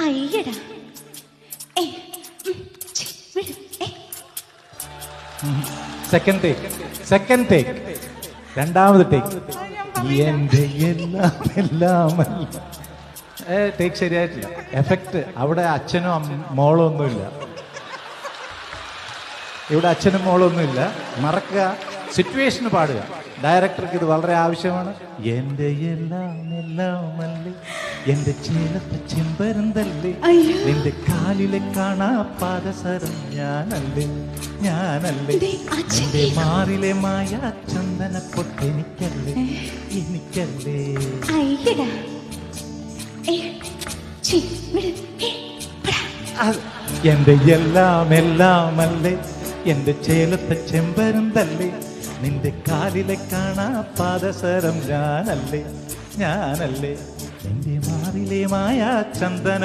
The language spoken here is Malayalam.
അയ്യടാ സെക്കൻഡ് ടേക്ക് രണ്ടാമത് ടേക്ക്. എന്റെ എല്ലാം ടേക്ക് ശരിയായിട്ടില്ല. എഫക്റ്റ് അവിടെ അച്ഛനും മോളും ഒന്നുമില്ല. ഇവിടെ അച്ഛനും മോളൊന്നുമില്ല. മറക്കുക, സിറ്റുവേഷന് പാടുക. ഡയറക്ടർക്ക് ഇത് വളരെ ആവശ്യമാണ്. എൻ്റെ എല്ലാമല്ലേ, എൻ്റെ ചേലത്തെ ചെമ്പരന്തല്ലേ, നിന്റെ കാലിലെ കാണാ പാദസരം ഞാനല്ലേ, നിന്റെ മാറിലെ മായ ചന്ദന പൊട്ടെനിക്കല്ലേ, എനിക്കല്ലേ. എൻ്റെ എല്ലാമല്ലേ, എൻ്റെ ചേലത്തെ ചെമ്പരന്തല്ലേ, നിന്റെ കാലിലെ കാണാ പാദസരം ഞാനല്ലേ, നിന്റെ മാറിലെ മായ ചന്ദന